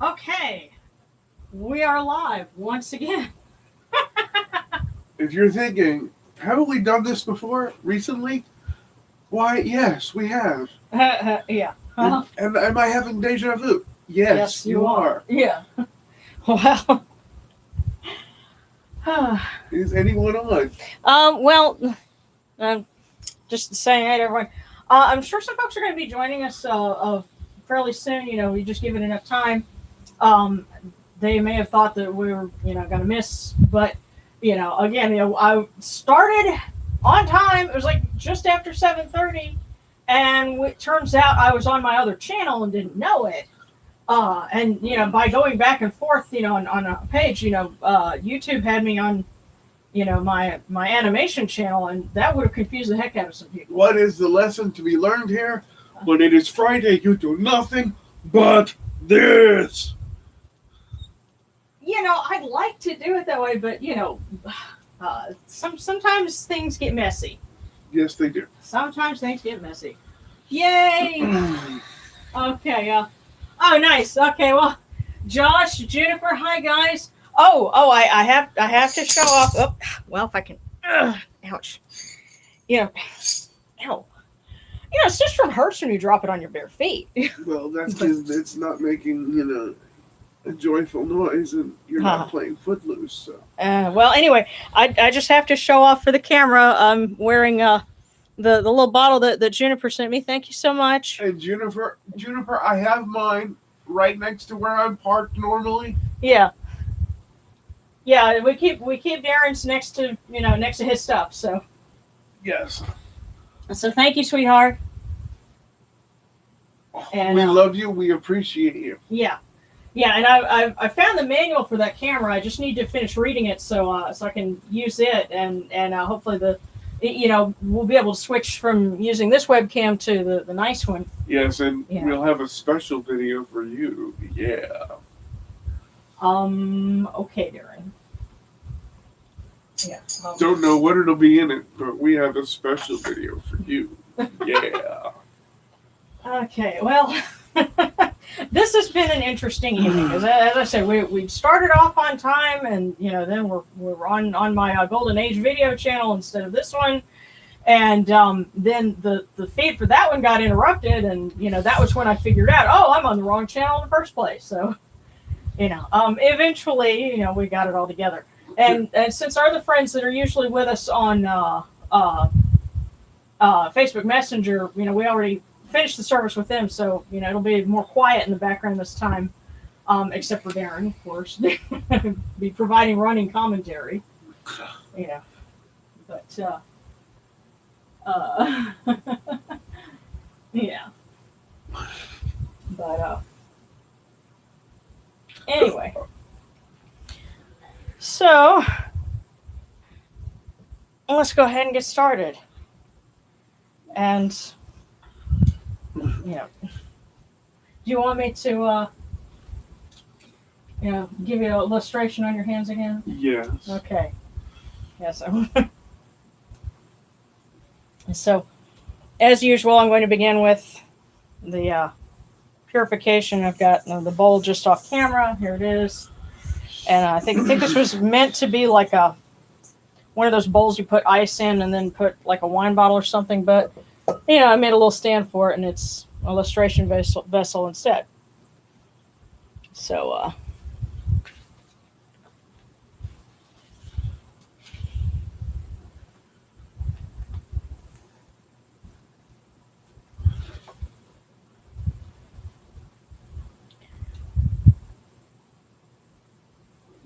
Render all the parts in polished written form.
Okay, we are live once again. If you're thinking, haven't we done this before recently? Why, yes, we have. Yeah. And am I having deja vu? Yes, you are. Yeah. Well. Is anyone on? Well, just saying hey to everyone. I'm sure some folks are going to be joining us fairly soon. You know, we just give it enough time. They may have thought that we were, going to miss, but again, I started on time. It was like just after 7:30, and it turns out I was on my other channel and didn't know it. And by going back and forth, on a page, YouTube had me on, my animation channel, and that would have confused the heck out of some people. What is the lesson to be learned here? When it is Friday, you do nothing but this. I'd like to do it that way, but sometimes things get messy. Yes, they do. Sometimes things get messy. Yay! Okay. Oh, nice. Okay. Well, Josh, Juniper, hi guys. I have to show off. Oh, well, if I can. Ouch. Ow. It's just from hurts when you drop it on your bare feet. Well, that's because it's not making, a joyful noise, and you're not playing Footloose. So. Well, anyway, I just have to show off for the camera. I'm wearing the little bottle that Juniper sent me. Thank you so much. And Juniper, I have mine right next to where I'm parked normally. Yeah. Yeah, we keep Darren's next to his stuff. So. Yes. So thank you, sweetheart. And we love you. We appreciate you. Yeah. Yeah, and I found the manual for that camera. I just need to finish reading it so I can use it, and hopefully we'll be able to switch from using this webcam to the nice one. Yes, and we'll have a special video for you. Yeah. Okay, Darren. Yeah. Don't know what it'll be in it, but we have a special video for you. Yeah. Okay. Well. This has been an interesting evening. As I said, we started off on time, and then we're on my Golden Age video channel instead of this one, and then the feed for that one got interrupted, and that was when I figured out, I'm on the wrong channel in the first place. So eventually we got it all together, and since our other friends that are usually with us on Facebook Messenger, we already finished the service with them, so it'll be more quiet in the background this time, except for Darren, of course. Be providing running commentary, but yeah, but anyway, so let's go ahead and get started. And do you want me to give you an illustration on your hands again? Yes. Okay. Yes. So, as usual, I'm going to begin with the purification. I've got the bowl just off camera. Here it is. And I think this was meant to be like one of those bowls you put ice in and then put like a wine bottle or something, but I made a little stand for it, and it's an illustration vessel instead. So,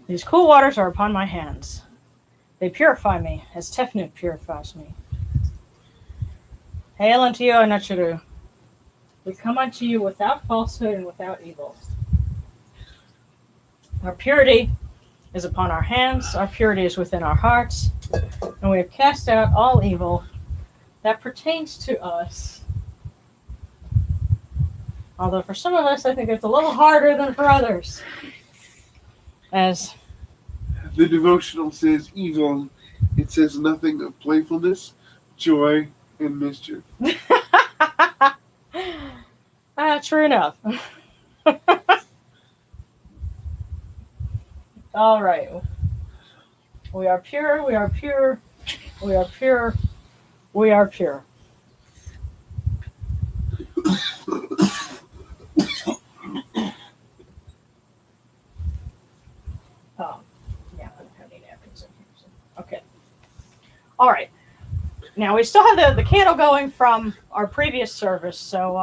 these cool waters are upon my hands. They purify me as Tefnut purifies me. Hail unto you, Anachuru. We come unto you without falsehood and without evil. Our purity is upon our hands, our purity is within our hearts, and we have cast out all evil that pertains to us. Although for some of us, I think it's a little harder than for others. As the devotional says evil, it says nothing of playfulness, joy, and mischief. True enough. All right. We are pure. We are pure. We are pure. We are pure. Oh, yeah, I don't have any napkins in here. So. Okay. All right. Now we still have the candle going from our previous service. So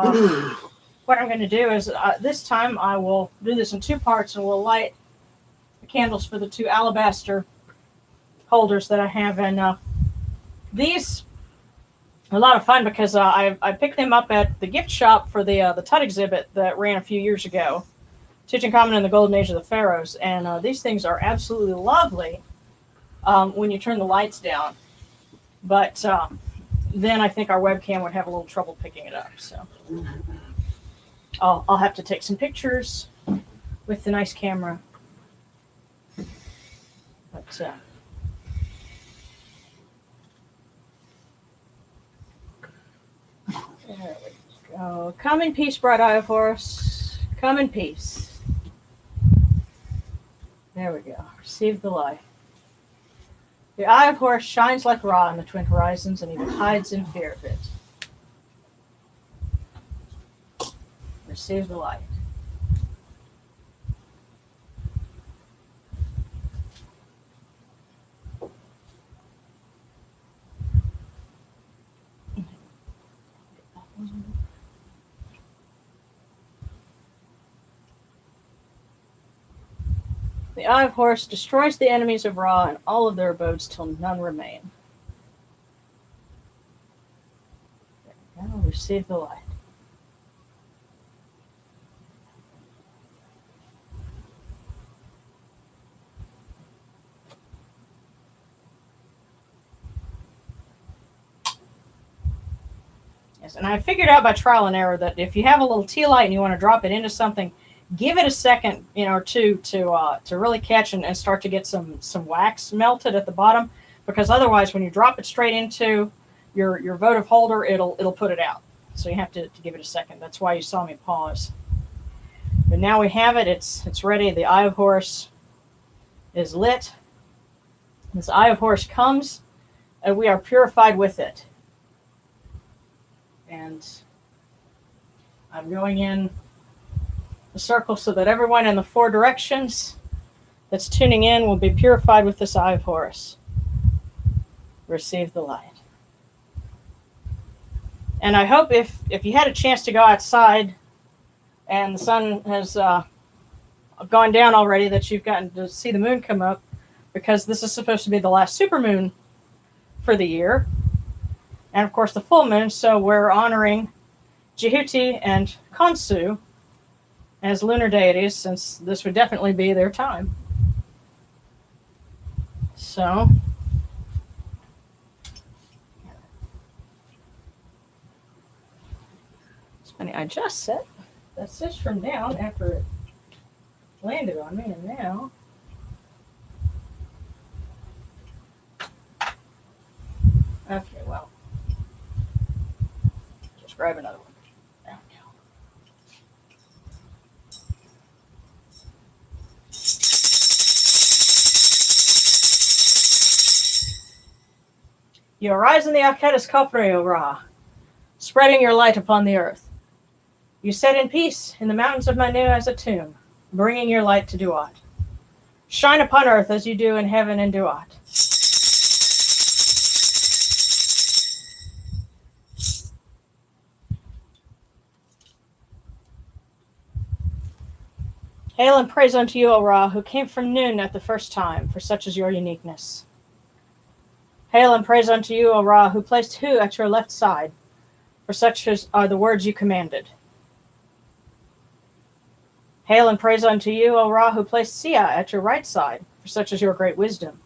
what I'm going to do is this time I will do this in two parts, and we'll light the candles for the two alabaster holders that I have. And these are a lot of fun because I picked them up at the gift shop for the Thoth exhibit that ran a few years ago. Tutankhamun and the Golden Age of the Pharaohs, and these things are absolutely lovely when you turn the lights down. But then I think our webcam would have a little trouble picking it up. So I'll have to take some pictures with the nice camera. But there we go. Come in peace, bright eye of Horus. Come in peace. There we go. Receive the light. The eye of Horus shines like Ra in the twin horizons, and even hides in fear of it. Receive the light. The eye of Horus destroys the enemies of Ra and all of their abodes till none remain. There we go. Receive the light. Yes, and I figured out by trial and error that if you have a little tea light and you want to drop it into something, give it a second, or two to really catch and start to get some wax melted at the bottom, because otherwise, when you drop it straight into your votive holder, it'll put it out. So you have to give it a second. That's why you saw me pause. But now we have it. It's ready. The eye of Horus is lit. This eye of Horus comes, and we are purified with it. And I'm going in the circle so that everyone in the four directions that's tuning in will be purified with this eye of Horus. Receive the light. And I hope if you had a chance to go outside and the sun has gone down already, that you've gotten to see the moon come up, because this is supposed to be the last supermoon for the year. And of course the full moon, so we're honoring Djehuty and Khonsu as lunar deities, since this would definitely be their time. So it's funny, I just set that switch from down after it landed on me, and now okay, well, just grab another one. There we go. You arise in the Aketis Kopre, O Ra, spreading your light upon the earth. You set in peace in the mountains of Manu as a tomb, bringing your light to Duat. Shine upon earth as you do in heaven and Duat. Hail and praise unto you, O Ra, who came from noon at the first time, for such is your uniqueness. Hail and praise unto you, O Ra, who placed Hu at your left side, for such are the words you commanded. Hail and praise unto you, O Ra, who placed Sia at your right side, for such is your great wisdom.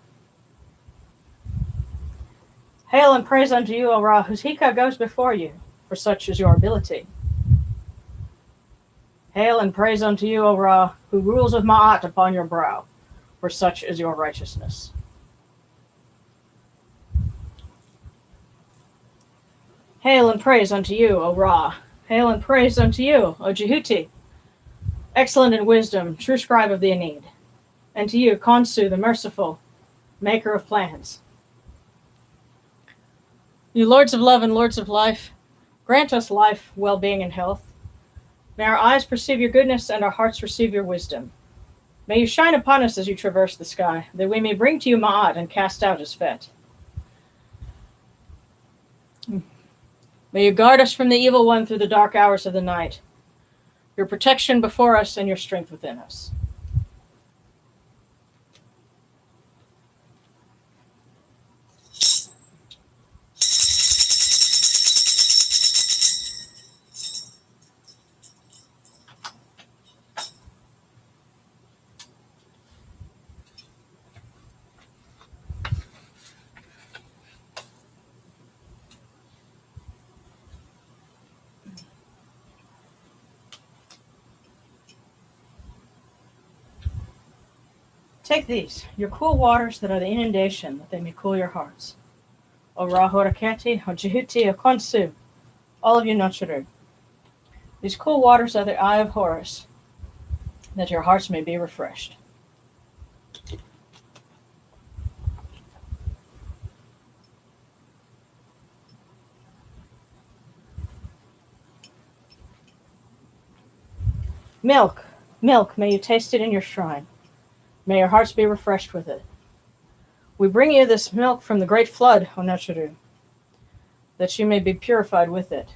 Hail and praise unto you, O Ra, whose Hika goes before you, for such is your ability. Hail and praise unto you, O Ra, who rules with Ma'at upon your brow, for such is your righteousness. Hail and praise unto you, O Ra. Hail and praise unto you, O Djehuty, excellent in wisdom, true scribe of the Aeneid. And to you, Khonsu, the merciful, maker of plans. You lords of love and lords of life, grant us life, well-being, and health. May our eyes perceive your goodness and our hearts receive your wisdom. May you shine upon us as you traverse the sky, that we may bring to you Ma'at and cast out his fet. May you guard us from the evil one through the dark hours of the night, your protection before us and your strength within us. Take these, your cool waters that are the inundation, that they may cool your hearts. O Rahorakati, O Djehuty, O Khonsu, all of you Notcheru. These cool waters are the eye of Horus, that your hearts may be refreshed. Milk, milk, may you taste it in your shrine. May your hearts be refreshed with it. We bring you this milk from the great flood, O Notcheru, that you may be purified with it.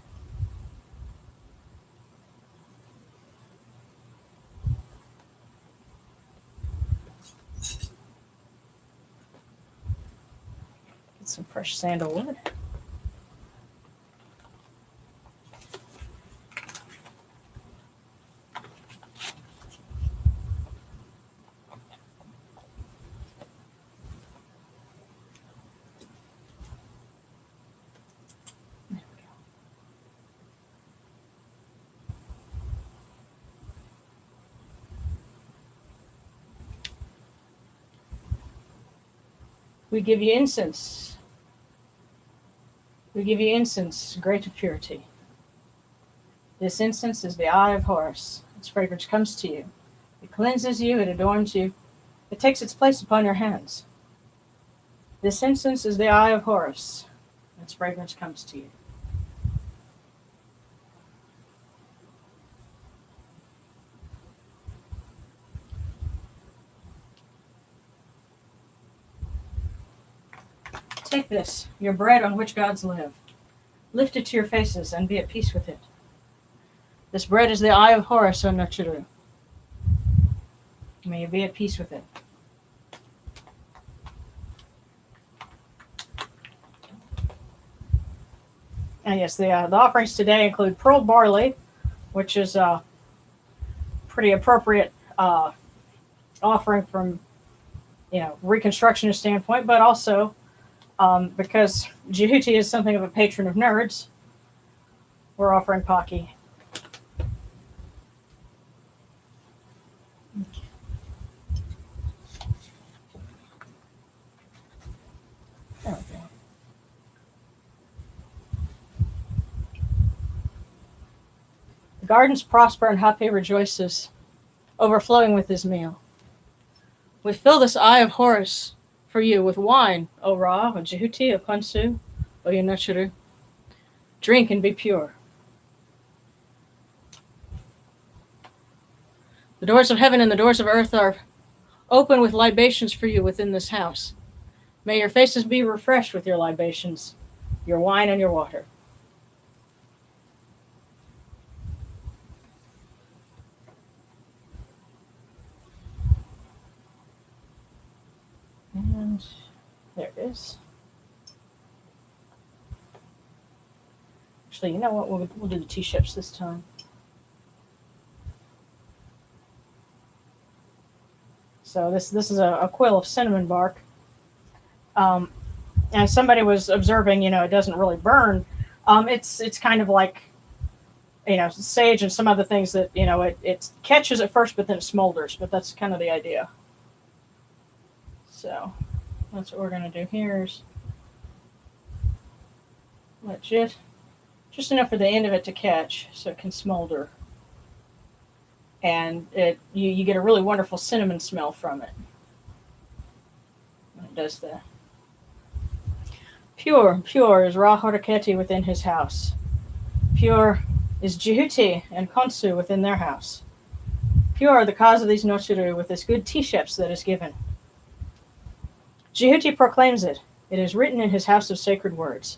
Get some fresh sandalwood. We give you incense. We give you incense, great of purity. This incense is the eye of Horus. Its fragrance comes to you. It cleanses you, it adorns you. It takes its place upon your hands. This incense is the eye of Horus. Its fragrance comes to you. Take this, your bread on which gods live. Lift it to your faces and be at peace with it. This bread is the eye of Horus, O Notcheru. May you be at peace with it. And yes, the offerings today include pearl barley, which is a pretty appropriate offering from, Reconstructionist standpoint, but also because Djehuty is something of a patron of nerds, we're offering Pocky. There we go. The gardens prosper and Hape rejoices, overflowing with his meal. We fill this eye of Horus for you with wine, O Ra, O Djehuty, O Khonsu, O Notcheru. Drink and be pure. The doors of heaven and the doors of earth are open with libations for you within this house. May your faces be refreshed with your libations, your wine and your water. And there it is. Actually, you know what? We'll do the T-ships this time. So this is a quill of cinnamon bark. And somebody was observing, it doesn't really burn. It's kind of like, sage and some other things that, it catches at first, but then it smolders. But that's kind of the idea. So that's what we're going to do here is legit. Just enough for the end of it to catch so it can smolder. And you get a really wonderful cinnamon smell from it. does that. Pure, pure is Ra Horeketi within his house. Pure is Djehuty and Khonsu within their house. Pure are the cause of these Nochiru with this good T-sheps that is given. Djehuty proclaims it. It is written in his house of sacred words.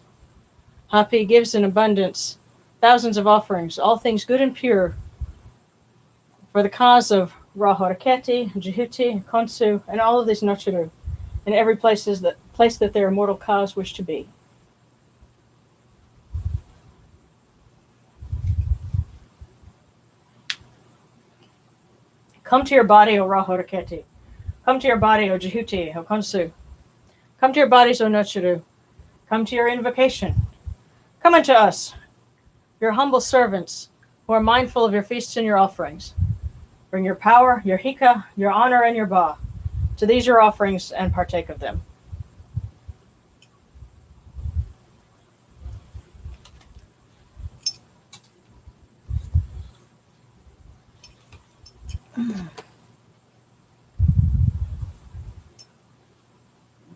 Hapi gives in abundance thousands of offerings, all things good and pure, for the cause of Ra Horeketi, Djehuty, Khonsu, and all of these Nochiru, in every place that their immortal cause wish to be. Come to your body, O Ra Horeketi. Come to your body, O Djehuty, O Khonsu. Come to your bodies, O Nochiru. Come to your invocation. Come unto us, your humble servants, who are mindful of your feasts and your offerings. Bring your power, your hika, your honor, and your ba. To these your offerings, and partake of them.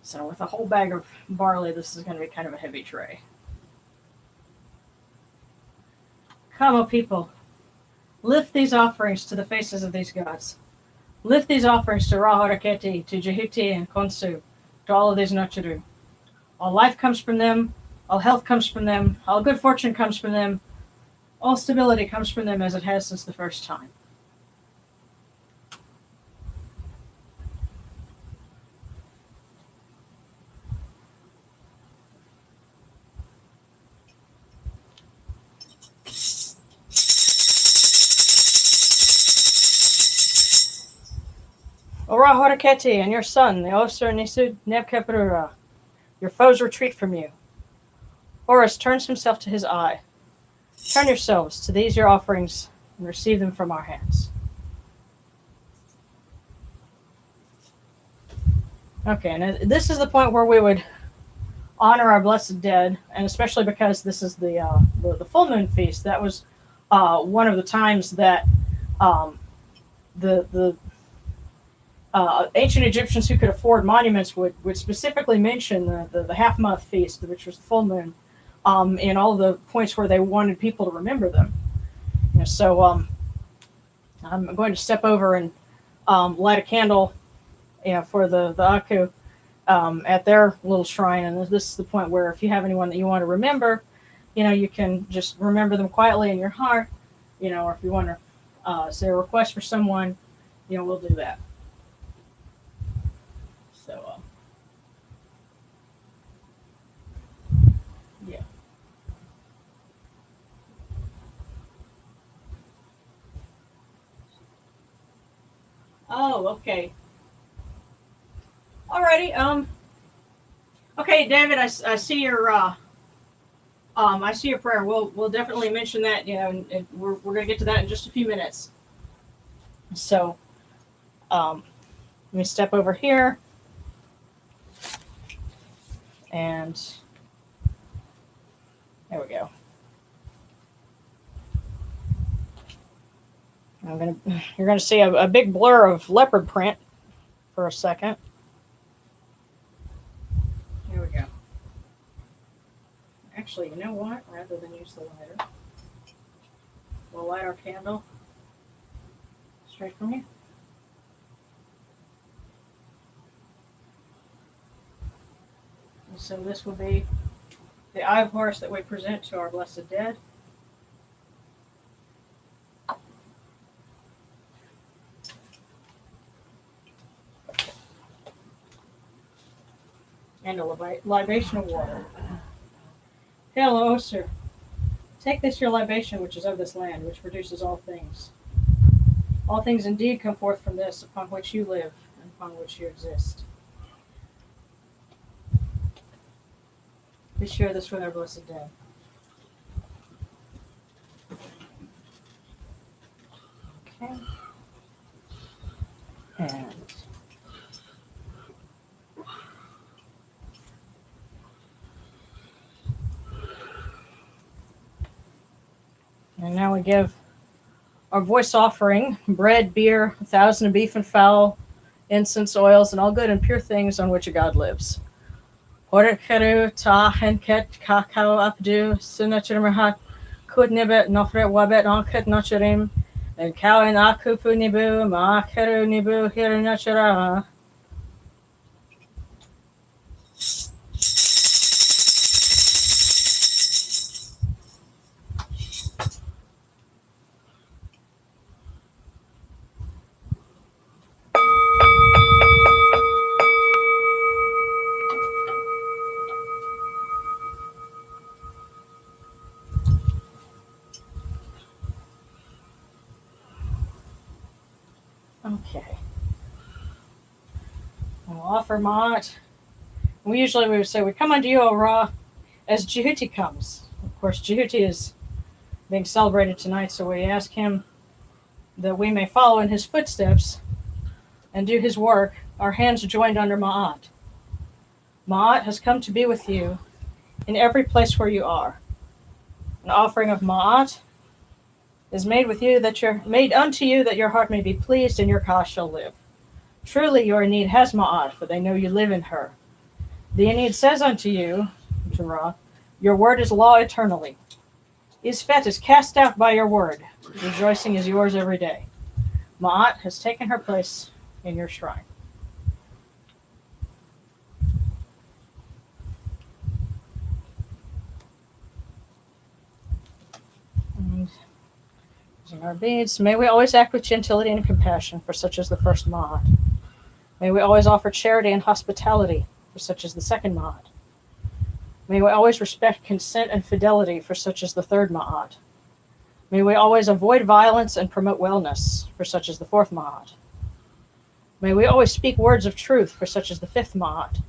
So with a whole bag of barley, this is going to be kind of a heavy tray. Come, O people, lift these offerings to the faces of these gods. Lift these offerings to Ra Horeketi, to Djehuty and Khonsu, to all of these Nochiru. All life comes from them, all health comes from them, all good fortune comes from them, all stability comes from them as it has since the first time. O Ra Horeketi and your son, the Osir Nisud Nebkeperura, your foes retreat from you. Horus turns himself to his eye. Turn yourselves to these your offerings and receive them from our hands. Okay, and this is the point where we would honor our blessed dead, and especially because this is the full moon feast. That was one of the times that the ancient Egyptians who could afford monuments would specifically mention the half-month feast, which was the full moon, in all the points where they wanted people to remember them. So I'm going to step over and light a candle for the Aku at their little shrine. And this is the point where if you have anyone that you want to remember, you can just remember them quietly in your heart, or if you want to say a request for someone, we'll do that. So, yeah. Oh, okay. Alrighty. Okay, David, I see your I see your prayer. We'll definitely mention that. And we're gonna get to that in just a few minutes. So, let me step over here. And there we go. You're gonna see a big blur of leopard print for a second. Here we go. Actually, you know what? Rather than use the lighter, we'll light our candle straight from here. And so this will be the eye of Horus that we present to our blessed dead. And a libation of water. Hail, O Osir, take this your libation, which is of this land, which produces all things. All things indeed come forth from this, upon which you live, and upon which you exist. We share this with our blessed dead. Okay. And now we give our voice offering, bread, beer, 1,000 of beef and fowl, incense, oils, and all good and pure things on which a god lives. Horikeru ta henket kakao apdu sunachirmahat kudnibet nofret wabet onket nachirim and kawin akupu nibu maakeru nibu hirinachira. Okay. We'll offer Mott. We would say, we come unto you, O Ra, as Djehuty comes. Of course, Djehuty is being celebrated tonight, so we ask him that we may follow in his footsteps and do his work, our hands joined under Ma'at. Ma'at has come to be with you in every place where you are. An offering of Ma'at is made unto you that your heart may be pleased and your cause shall live. Truly your need has Ma'at, for they know you live in her. The Enid says unto you, to Ra, your word is law eternally. Isfet is cast out by your word. Rejoicing is yours every day. Ma'at has taken her place in your shrine. And using our beads, may we always act with gentility and compassion, for such is the first Ma'at. May we always offer charity and hospitality, for such is the second Ma'at. May we always respect consent and fidelity, for such is the third Ma'at. May we always avoid violence and promote wellness, for such is the fourth Ma'at. May we always speak words of truth, for such is the fifth Ma'at.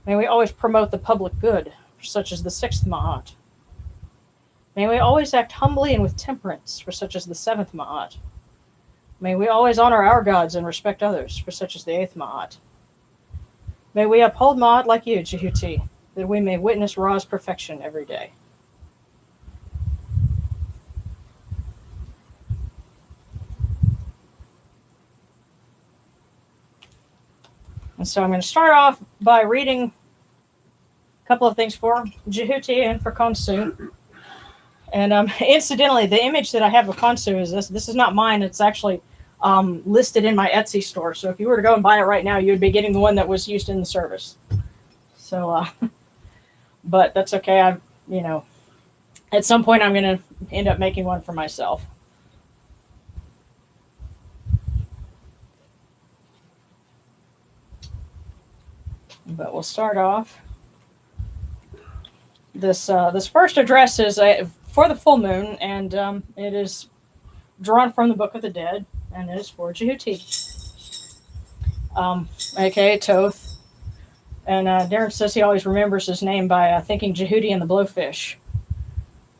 May we always promote the public good, for such is the sixth Ma'at. May we always act humbly and with temperance, for such is the seventh Ma'at. May we always honor our gods and respect others, for such is the eighth Ma'at. May we uphold Ma'at like you, Djehuty, that we may witness Ra's perfection every day. And so I'm going to start off by reading a couple of things for Djehuty and for Khonsu. And incidentally, the image that I have of Khonsu is this. This is not mine. It's actually listed in my Etsy store. So if you were to go and buy it right now, you would be getting the one that was used in the service. So, but that's okay. At some point I'm going to end up making one for myself. But we'll start off. This first address is for the full moon, and it is drawn from the Book of the Dead, and it is for Djehuty, aka Thoth. And Darren says he always remembers his name by thinking Djehuty and the Blowfish.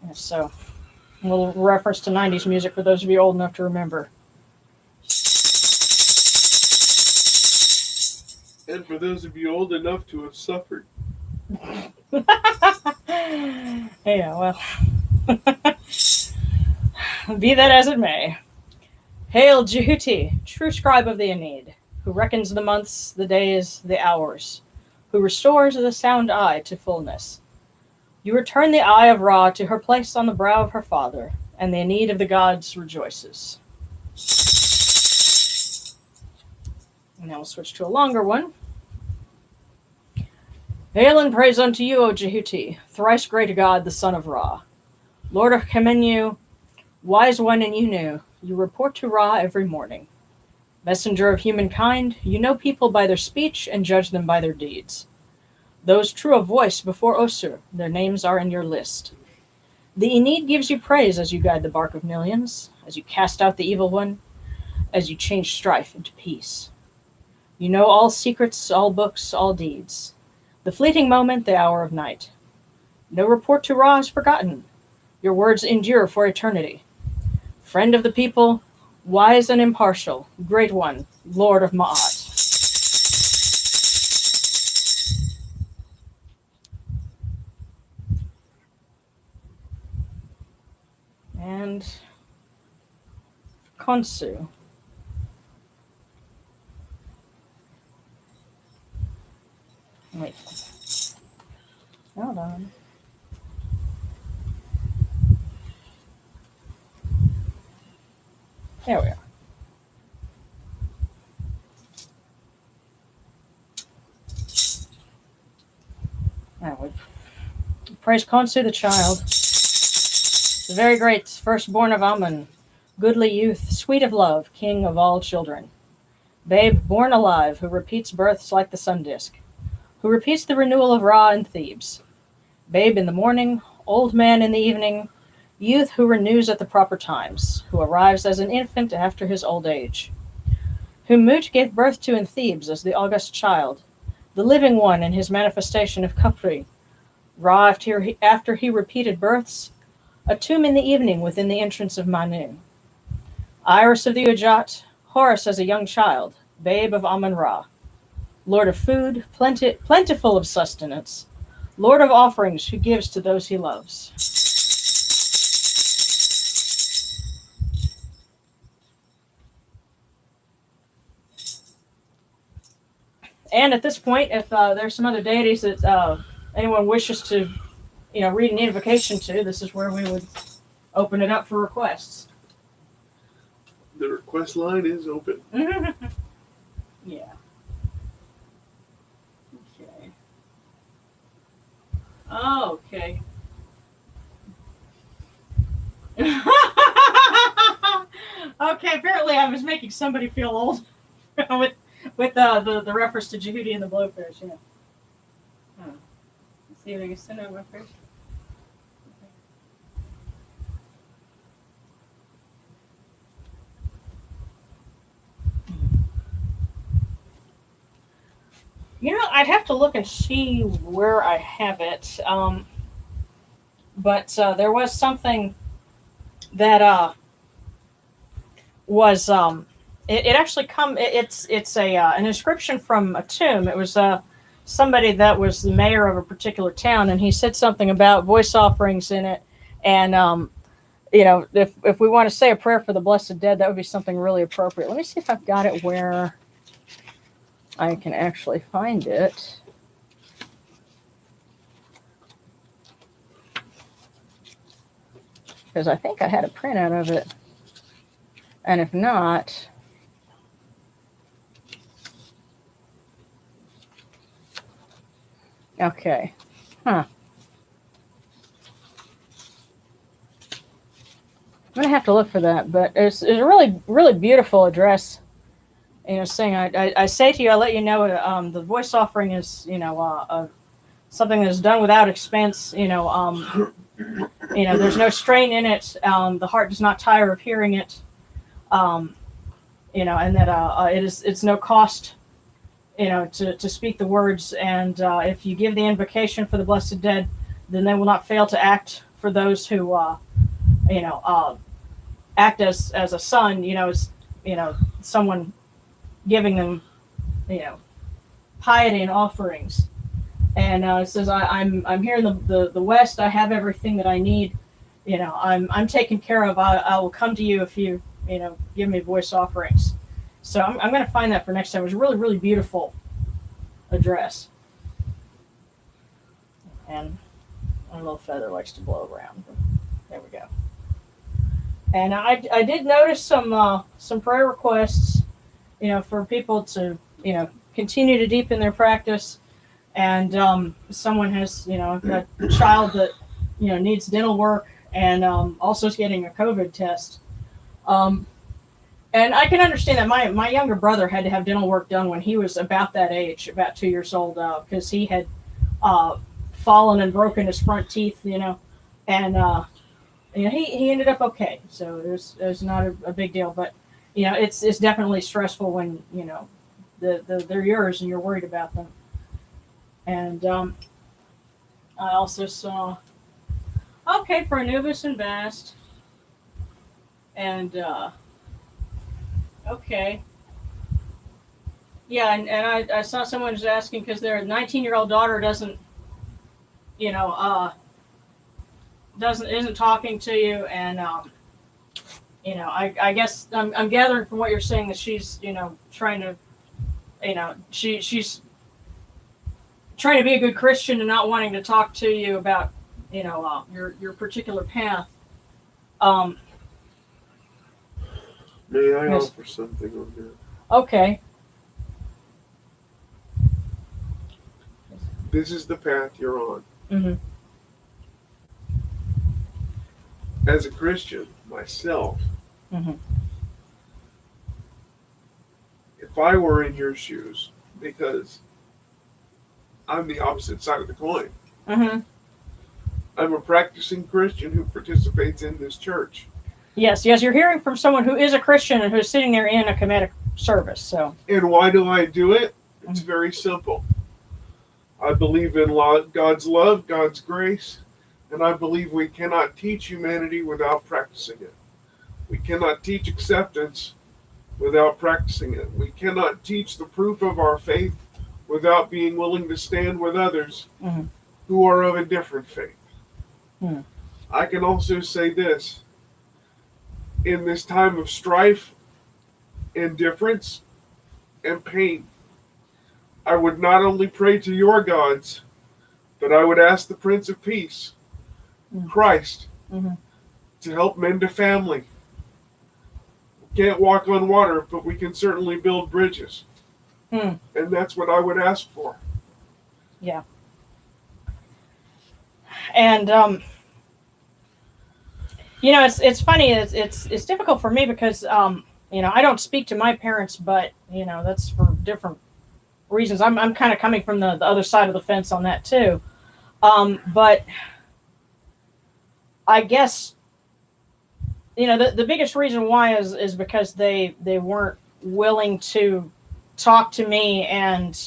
And so, a little reference to 90s music for those of you old enough to remember. And for those of you old enough to have suffered. Yeah, well. Be that as it may. Hail Djehuty, true scribe of the Enid, who reckons the months, the days, the hours, who restores the sound eye to fullness. You return the eye of Ra to her place on the brow of her father, and the Enid of the gods rejoices. And now we'll switch to a longer one. Hail and praise unto you, O Djehuty, thrice great God, the son of Ra. Lord of Khemenu, wise one and Inu, you report to Ra every morning. Messenger of humankind, you know people by their speech and judge them by their deeds. Those true of voice before Osir, their names are in your list. The Enid gives you praise as you guide the bark of millions, as you cast out the evil one, as you change strife into peace. You know all secrets, all books, all deeds. The fleeting moment, the hour of night. No report to Ra is forgotten. Your words endure for eternity. Friend of the people, wise and impartial, great one, Lord of Ma'at. And Khonsu. There we are. Now we praise Khonsu the child, the very great firstborn of Amun, goodly youth, sweet of love, king of all children. Babe born alive, who repeats births like the sun disk, who repeats the renewal of Ra and Thebes. Babe in the morning, old man in the evening, youth who renews at the proper times, who arrives as an infant after his old age, whom Mut gave birth to in Thebes as the august child, the living one in his manifestation of Khapri. Ra after he repeated births, a tomb in the evening within the entrance of Manu. Iris of the Ujat, Horus as a young child, babe of Amun-Ra, lord of food, plentiful of sustenance, lord of offerings who gives to those he loves. And at this point, if there's some other deities that anyone wishes to, read an invocation to, this is where we would open it up for requests. The request line is open. Yeah. Okay. Oh, okay. Okay, apparently I was making somebody feel old with the reference to Djehuty and the blowfish, yeah. Let's see if I can send out my fish. I'd have to look and see where I have it. But there was something that was it actually it's an inscription from a tomb. It was somebody that was the mayor of a particular town, and he said something about voice offerings in it. And if we want to say a prayer for the blessed dead, that would be something really appropriate. Let me see if I've got it where I can actually find it. Because I think I had a printout of it. And if not, okay. I'm going to have to look for that. But it's a really, really beautiful address. Saying, I say to you, I let you know, the voice offering is, something that is done without expense. There's no strain in it. The heart does not tire of hearing it. And that it's no cost, to speak the words. And if you give the invocation for the blessed dead, then they will not fail to act for those who, act as a son. As someone giving them, piety and offerings. And it says, I'm here in the West. I have everything that I need. I'm taken care of. I will come to you if you, give me voice offerings. So I'm going to find that for next time. It was a really, really beautiful address. And my little feather likes to blow around. There we go. And I did notice some prayer requests, for people to, continue to deepen their practice. And someone has, a child that, needs dental work and also is getting a COVID test. And I can understand that my younger brother had to have dental work done when he was about that age, about 2 years old, because he had fallen and broken his front teeth, and he ended up okay. So it was not a big deal, but it's definitely stressful when they're yours and you're worried about them. And I also saw for Anubis and Bast, and yeah, and I saw someone was asking because their 19-year-old daughter isn't talking to you, and I guess I'm gathering from what you're saying that she's trying to she's trying to be a good Christian and not wanting to talk to you about your particular path. May I Yes. offer something on that? Okay. This is the path you're on. Mm-hmm. As a Christian myself, Mm-hmm. if I were in your shoes, because I'm the opposite side of the coin, Mm-hmm. I'm a practicing Christian who participates in this church. Yes, you're hearing from someone who is a Christian and who's sitting there in a Kemetic service. So. And why do I do it? It's Mm-hmm. very simple. I believe in God's love, God's grace, and I believe we cannot teach humanity without practicing it. We cannot teach acceptance without practicing it. We cannot teach the proof of our faith without being willing to stand with others Mm-hmm. who are of a different faith. Mm-hmm. I can also say this. In this time of strife, indifference, and pain, I would not only pray to your gods, but I would ask the Prince of Peace, Mm-hmm. Christ, Mm-hmm. to help mend a family. We can't walk on water, but we can certainly build bridges. Mm. And that's what I would ask for. Yeah. And it's funny. It's difficult for me because I don't speak to my parents, but that's for different reasons. I'm kind of coming from the other side of the fence on that too. But I guess the biggest reason why is because they weren't willing to talk to me and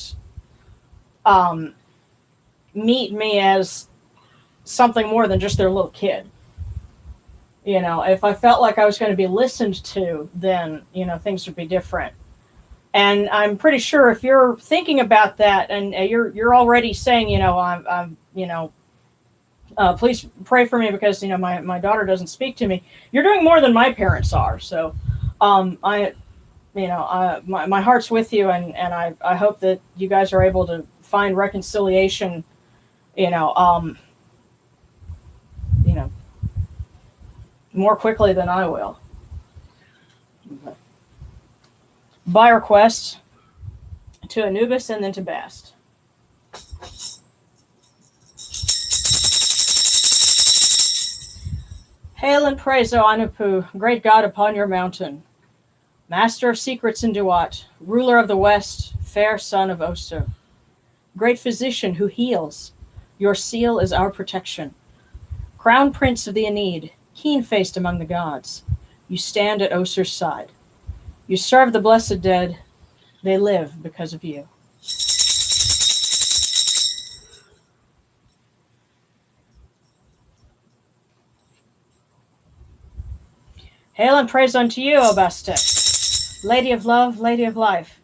meet me as something more than just their little kid. If I felt like I was going to be listened to, then things would be different. And I'm pretty sure if you're thinking about that and you're already saying, I'm please pray for me because my daughter doesn't speak to me. You're doing more than my parents are. So, my heart's with you, and I hope that you guys are able to find reconciliation. More quickly than I will. By request to Anubis and then to Bast. Hail and praise, O Anupu, great God upon your mountain, master of secrets in Djehuty, ruler of the west, fair son of Osu, great physician who heals, your seal is our protection. Crown prince of the Aeneid, keen-faced among the gods, you stand at Osur's side. You serve the blessed dead, they live because of you. Hail and praise unto you, O Bastet, Lady of Love, Lady of Life,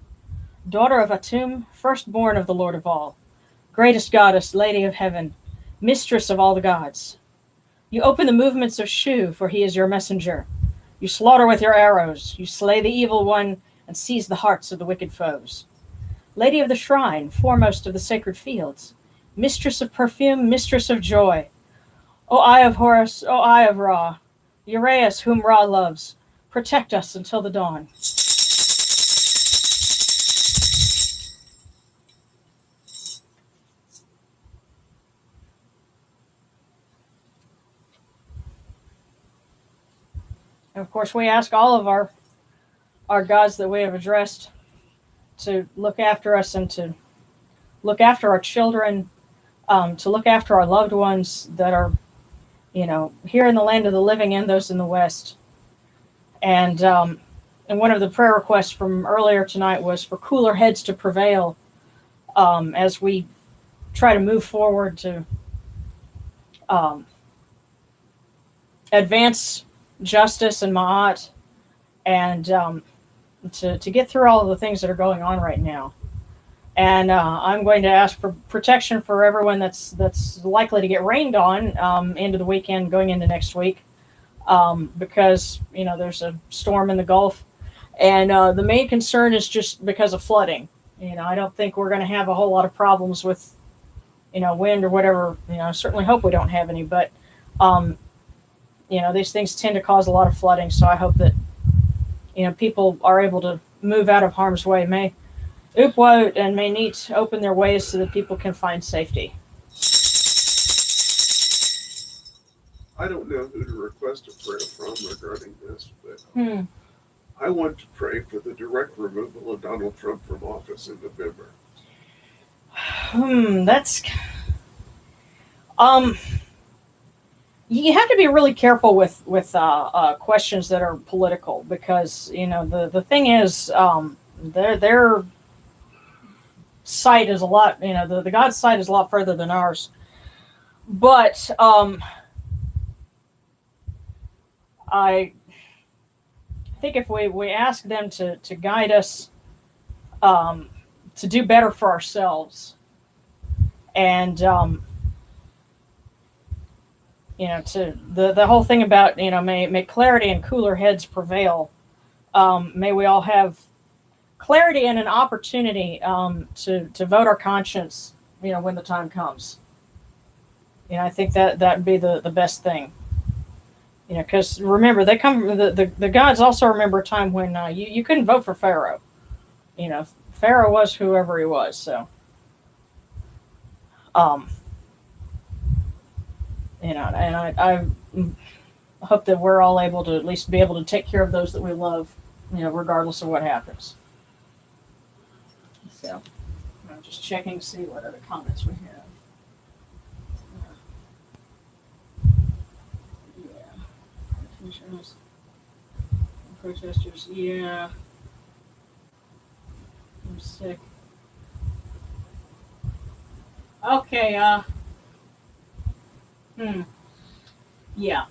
daughter of Atum, firstborn of the Lord of all, greatest goddess, Lady of Heaven, mistress of all the gods. You open the movements of Shu, for he is your messenger. You slaughter with your arrows, you slay the evil one, and seize the hearts of the wicked foes. Lady of the shrine, foremost of the sacred fields, mistress of perfume, mistress of joy. O Eye of Horus, O Eye of Ra, Uraeus whom Ra loves, protect us until the dawn. And of course, we ask all of our gods that we have addressed to look after us and to look after our children, to look after our loved ones that are, here in the land of the living and those in the West. And one of the prayer requests from earlier tonight was for cooler heads to prevail as we try to move forward to advance justice and Ma'at and to get through all of the things that are going on right now. And I'm going to ask for protection for everyone that's likely to get rained on into the weekend, going into next week, because there's a storm in the Gulf, and the main concern is just because of flooding. I don't think we're going to have a whole lot of problems with wind or whatever. I certainly hope we don't have any, but these things tend to cause a lot of flooding. So I hope that people are able to move out of harm's way. May Upwot and may Neat open their ways so that people can find safety. I don't know who to request a prayer from regarding this, but Hmm. I want to pray for the direct removal of Donald Trump from office in November. That's you have to be really careful with questions that are political, because the thing is, their sight is a lot, the God's sight is a lot further than ours. But I think if we ask them to guide us, to do better for ourselves, and to the whole thing about may clarity and cooler heads prevail. May we all have clarity and an opportunity to vote our conscience, when the time comes. I think that would be the best thing. Because remember, the gods also remember a time when you couldn't vote for Pharaoh. Pharaoh was whoever he was. So, and I hope that we're all able to at least be able to take care of those that we love, regardless of what happens. So, I'm just checking to see what other comments we have. Protesters, yeah. I'm sick. Okay, yeah. Yeah,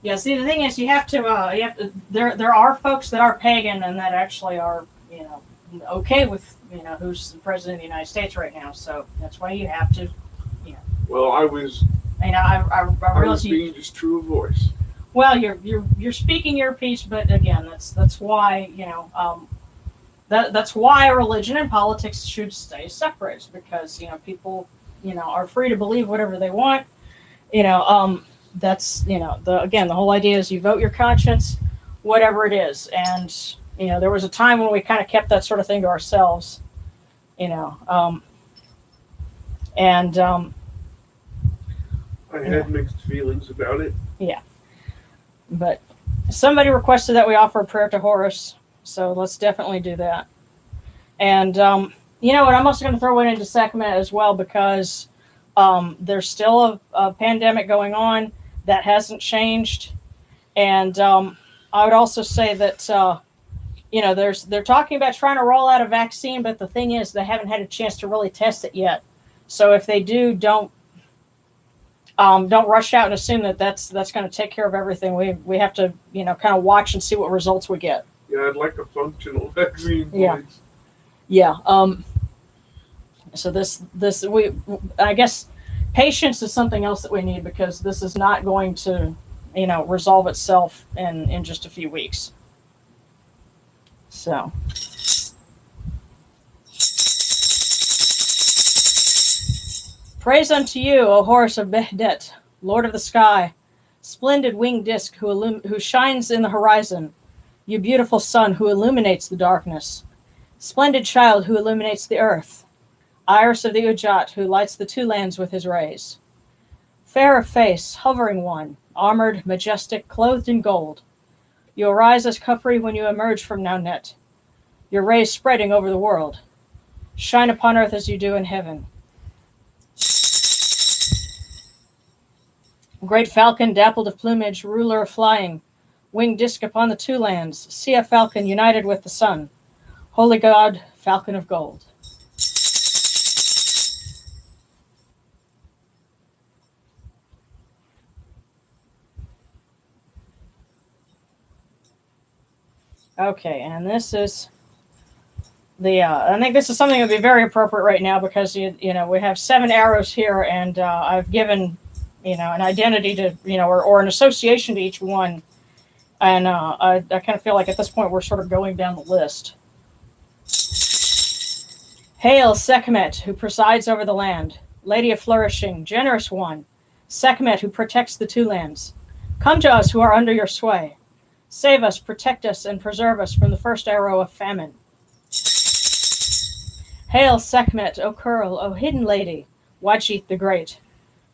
yeah, see, the thing is, you have to, there are folks that are pagan and that actually are, okay with, who's the president of the United States right now, so that's why you have to, Well, I was realize being just true of voice. Well, you're speaking your piece, but again, that's why that's why religion and politics should stay separate, because people are free to believe whatever they want. That's the whole idea is you vote your conscience, whatever it is, and there was a time when we kind of kept that sort of thing to ourselves, and I had mixed feelings about it. Yeah. But somebody requested that we offer a prayer to Horus, so let's definitely do that. And you know what? I'm also going to throw it into Sekhmet as well, because there's still a pandemic going on that hasn't changed. And I would also say that they're talking about trying to roll out a vaccine, but the thing is, they haven't had a chance to really test it yet. So if they do, don't rush out and assume that that's going to take care of everything. We have to kind of watch and see what results we get. Yeah, I'd like a functional vaccine, please. Yeah. Yeah. So I guess patience is something else that we need, because this is not going to resolve itself in just a few weeks. So. Praise unto you, O Horus of Behdet, Lord of the sky, splendid winged disk who shines in the horizon, you beautiful sun who illuminates the darkness, splendid child who illuminates the earth, iris of the Ujat who lights the two lands with his rays. Fair of face, hovering one, armored, majestic, clothed in gold, you arise as Khafre when you emerge from Naunet, your rays spreading over the world. Shine upon earth as you do in heaven. Great falcon, dappled of plumage, ruler of flying, winged disk upon the two lands, see a falcon united with the sun. Holy God, falcon of gold. Okay, and this is I think this is something that would be very appropriate right now, because we have 7 arrows here, and I've given an identity to or an association to each one, and I kind of feel like at this point we're sort of going down the list. Hail Sekhmet, who presides over the land, lady of flourishing, generous one, Sekhmet, who protects the two lands, come to us who are under your sway. Save us, protect us, and preserve us from the first arrow of famine. Hail, Sekhmet, O Curl, O hidden lady, Wajith the Great.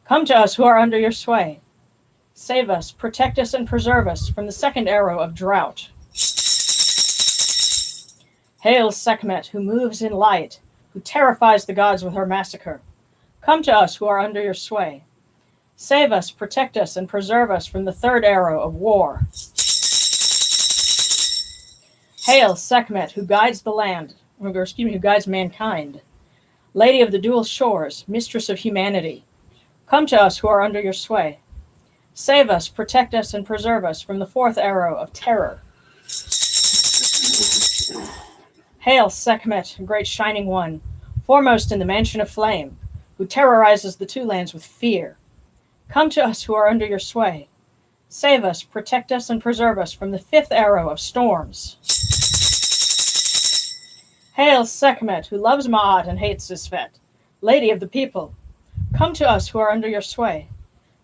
Come to us who are under your sway. Save us, protect us, and preserve us from the second arrow of drought. Hail, Sekhmet, who moves in light, who terrifies the gods with her massacre. Come to us who are under your sway. Save us, protect us, and preserve us from the third arrow of war. Hail, Sekhmet, who guides the land, who guides mankind. Lady of the dual shores, mistress of humanity. Come to us who are under your sway. Save us, protect us, and preserve us from the fourth arrow of terror. Hail, Sekhmet, great shining one, foremost in the mansion of flame, who terrorizes the two lands with fear. Come to us who are under your sway. Save us, protect us, and preserve us from the fifth arrow of storms. Hail, Sekhmet, who loves Ma'at and hates Sisfet, lady of the people. Come to us who are under your sway.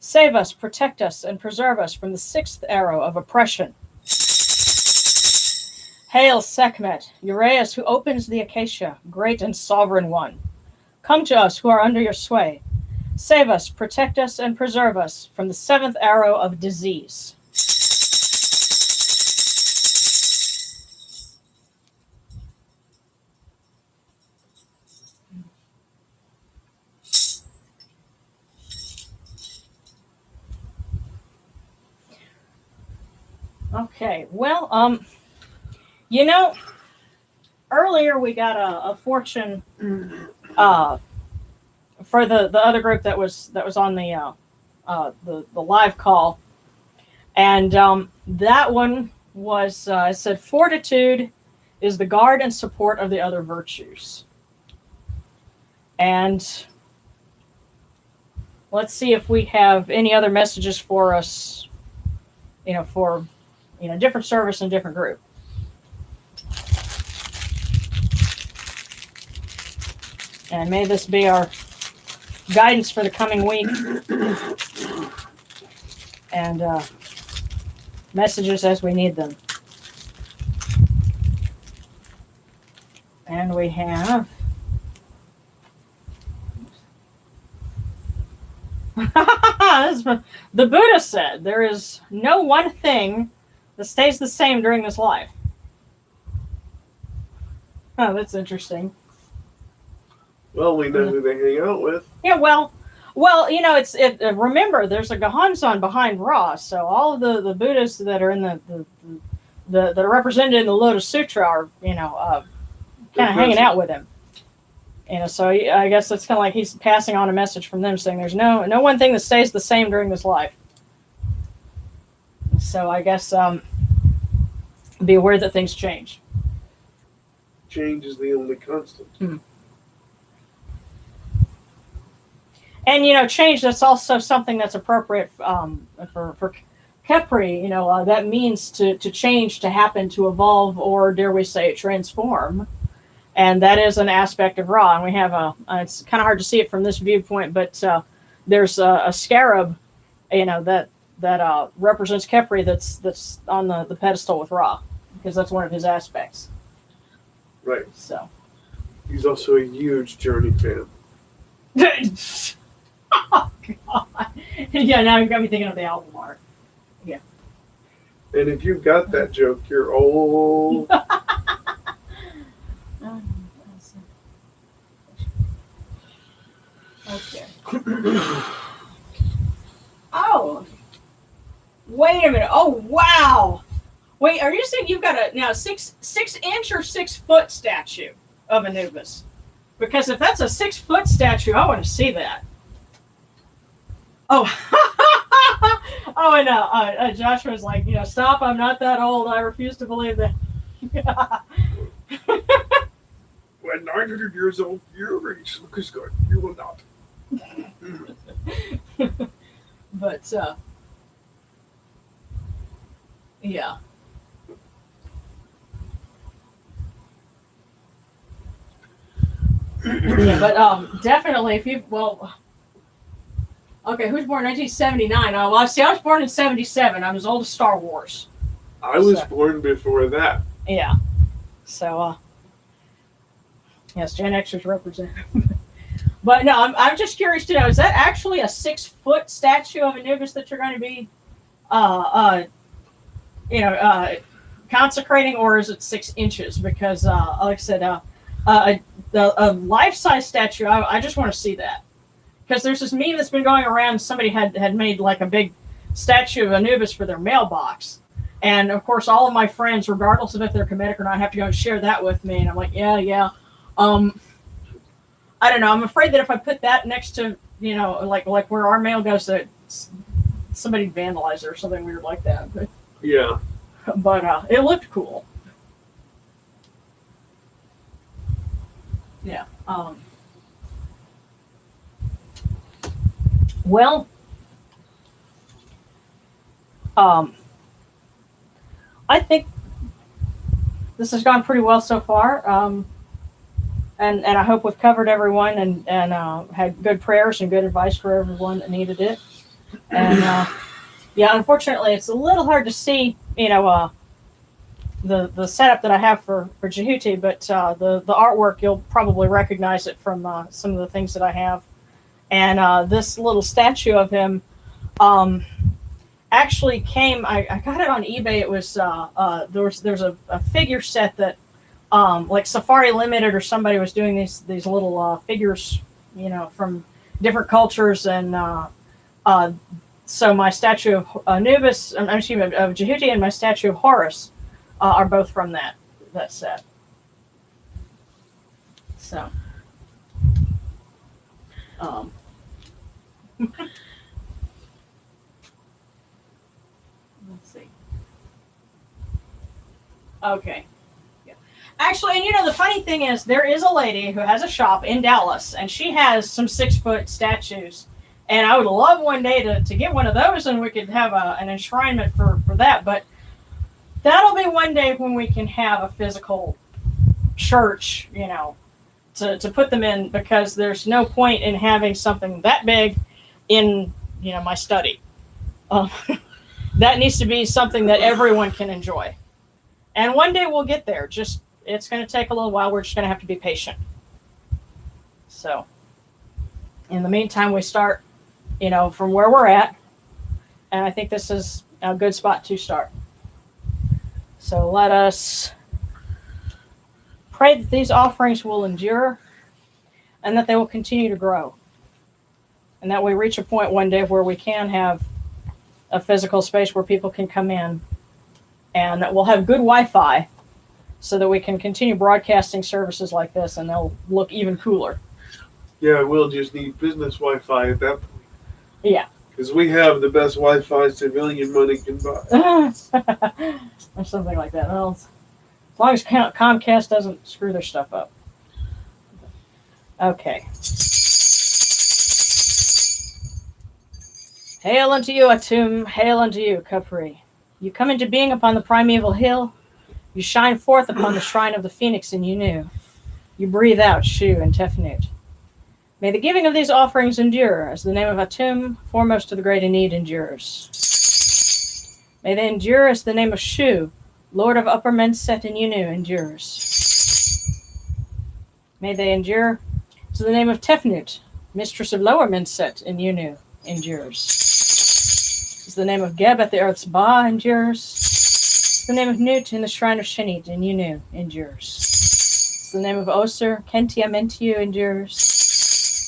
Save us, protect us, and preserve us from the sixth arrow of oppression. Hail, Sekhmet, Uraeus, who opens the acacia, great and sovereign one. Come to us who are under your sway. Save us, protect us, and preserve us from the seventh arrow of disease. Okay, well, earlier we got a fortune for the other group that was on the live call, and that one was it said fortitude is the guard and support of the other virtues. And let's see if we have any other messages for us, for different service and different group. And may this be our guidance for the coming week. And messages as we need them. And we have the Buddha said, there is no one thing that stays the same during this life. Oh, that's interesting. Well, we know who they hang out with. Yeah, well, remember, there's a Khonsu behind Ra, so all of the Buddhists that are in that are represented in the Lotus Sutra are, kind of hanging out with him. So I guess it's kind of like he's passing on a message from them, saying there's no one thing that stays the same during this life. So I guess be aware that things change. Change is the only constant. And change, that's also something that's appropriate for Khepri. That means to change, to happen, to evolve, or dare we say transform. And that is an aspect of Ra. And we have it's kind of hard to see it from this viewpoint, but there's a scarab, that represents Khepri that's on the pedestal with Ra, because that's one of his aspects. Right. So he's also a huge Journey fan. Oh, God. Yeah, now you've got me thinking of the album art. Yeah. And if you've got that joke, you're old. Okay. Oh. Wait a minute. Oh, wow. Wait, are you saying you've got a 6-inch or 6-foot statue of Anubis? Because if that's a 6-foot statue, I want to see that. Oh, oh, and Joshua's like, stop! I'm not that old. I refuse to believe that. When 900 years old, you reach Lucas good. You will not. But yeah. Yeah, but definitely if you Okay, who's born in 1979? Oh, well, see, I was born in 77. I'm as old as Star Wars. I was born before that. Yeah. So, yes, Gen Xers represent. But no, I'm just curious to know, is that actually a 6-foot statue of Anubis that you're going to be, consecrating, or is it 6 inches? Because, like I said, a life-size statue, I just want to see that. Because there's this meme that's been going around. Somebody had made like a big statue of Anubis for their mailbox. And of course, all of my friends, regardless of if they're Kemetic or not, have to go and share that with me. And I'm like, yeah. I don't know. I'm afraid that if I put that next to, like where our mail goes, that somebody vandalized it or something weird like that. But, yeah. But it looked cool. Yeah. Well, I think this has gone pretty well so far, and I hope we've covered everyone and had good prayers and good advice for everyone that needed it. And yeah, unfortunately, it's a little hard to see, the setup that I have for Djehuty, but the artwork, you'll probably recognize it from some of the things that I have. And this little statue of him actually came. I got it on eBay. It was there's a figure set that like Safari Limited or somebody was doing these little figures, from different cultures, and so my statue of Anubis, of Djehuty, and my statue of Horus are both from that set. So. Let's see. Okay. Yeah. Actually, and the funny thing is, there is a lady who has a shop in Dallas, and she has some 6-foot statues. And I would love one day to get one of those, and we could have an enshrinement for that. But that'll be one day when we can have a physical church, to put them in, because there's no point in having something that big in my study. That needs to be something that everyone can enjoy, and one day we'll get there. Just it's going to take a little while. We're just going to have to be patient. So in the meantime, we start from where we're at, and I think this is a good spot to start. So let us pray that these offerings will endure and that they will continue to grow, and that we reach a point one day where we can have a physical space where people can come in, and that we'll have good Wi-Fi so that we can continue broadcasting services like this, and they'll look even cooler. Yeah, we'll just need business Wi-Fi at that point. Yeah. Because we have the best Wi-Fi civilian money can buy. Or something like that. Well, as long as Comcast doesn't screw their stuff up. Okay. Hail unto you, Atum. Hail unto you, Khopri. You come into being upon the primeval hill. You shine forth upon the shrine of the phoenix in Yunu. You breathe out Shu and Tefnut. May the giving of these offerings endure, as the name of Atum, foremost of the great in need, endures. May they endure as the name of Shu, Lord of Upper Menset in Yunu, endures. May they endure as the name of Tefnut, Mistress of Lower Menset in Yunu, endures. As the name of Geb at the earth's Ba endures. As the name of Nut in the shrine of Shenit in Yunu endures. As the name of Osir, Kentia Mentiu endures.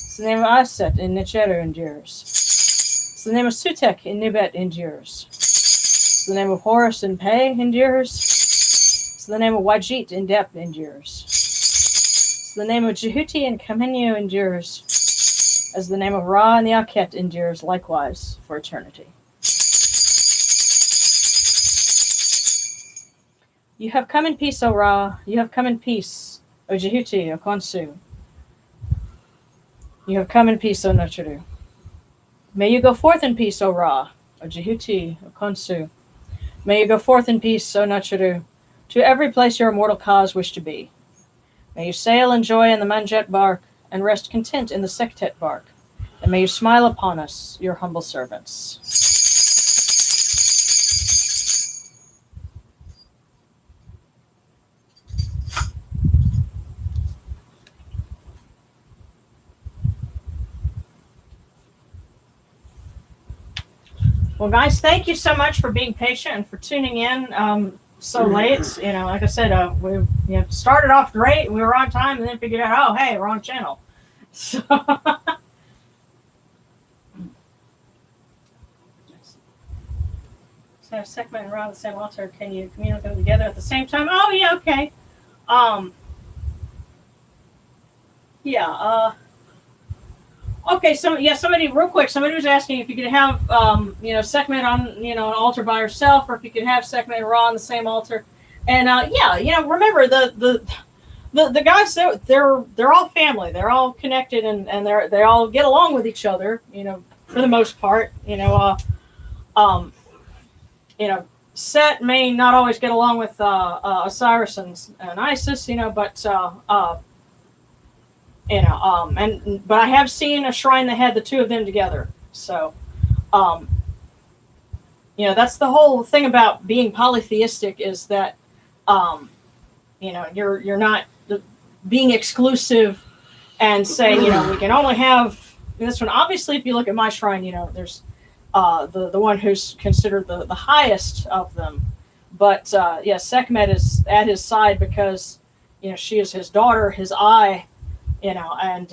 As the name of Aset in Necheru endures. As the name of Sutek in Nubet endures. As the name of Horus in Pe endures. As the name of Wajit in Dep endures. As the name of Djehuty in Kamenyu endures. As the name of Ra in the Aket endures likewise for eternity. You have come in peace, O Ra. You have come in peace, O Djehuty, O Khonsu. You have come in peace, O Nochiru. May you go forth in peace, O Ra, O Djehuty, O Khonsu. May you go forth in peace, O Nochiru, to every place your immortal cause wish to be. May you sail in joy in the Manjet bark, and rest content in the Sektet bark. and may you smile upon us, your humble servants. Well, guys, thank you so much for being patient and for tuning in so late. You know, like I said, we started off great. We were on time, and then figured out, oh, hey, wrong channel. So, so segment around the same altar. Can you communicate them together at the same time? Oh, yeah, okay. Yeah. Okay, so yeah, somebody real quick. Somebody was asking if you could have Sekhmet on an altar by herself, or if you could have Sekhmet and Ra on the same altar. And remember the guys, they're all family. They're all connected, and they all get along with each other. For the most part. Set may not always get along with Osiris and Isis. But I have seen a shrine that had the two of them together. So, that's the whole thing about being polytheistic, is that, you're not being exclusive and saying, we can only have this one. Obviously, if you look at my shrine, there's the one who's considered the highest of them. But Sekhmet is at his side because, she is his daughter, his eye. And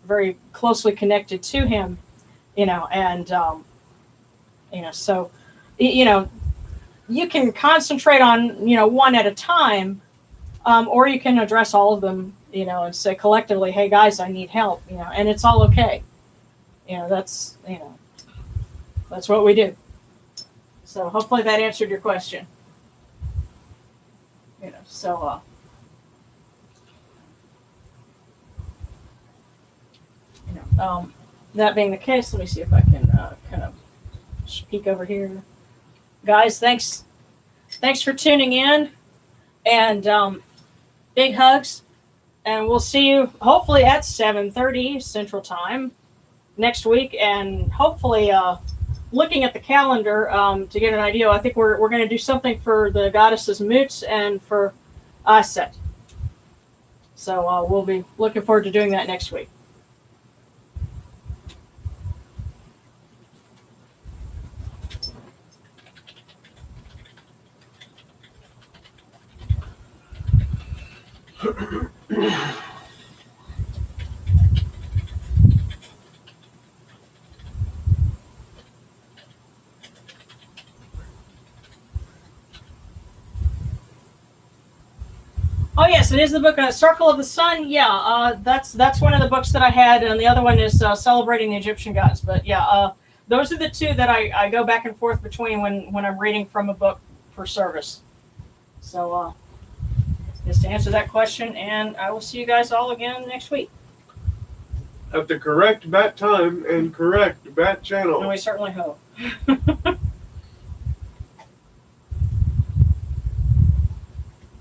very closely connected to him, so, you can concentrate on, one at a time, or you can address all of them, and say collectively, hey guys, I need help, and it's all okay. That's what we do. So hopefully that answered your question. That being the case, let me see if I can kind of peek over here. Guys, thanks for tuning in, and big hugs, and we'll see you hopefully at 7:30 Central Time next week, and hopefully looking at the calendar to get an idea. I think we're going to do something for the goddesses Mutz and for Aset. So we'll be looking forward to doing that next week. Oh yes, it is the book Circle of the Sun. Yeah, that's one of the books that I had, and the other one is Celebrating the Egyptian Gods. But yeah, those are the two that I go back and forth between when I'm reading from a book for service. So just to answer that question, and I will see you guys all again next week. At the correct bat time and correct bat channel. And we certainly hope.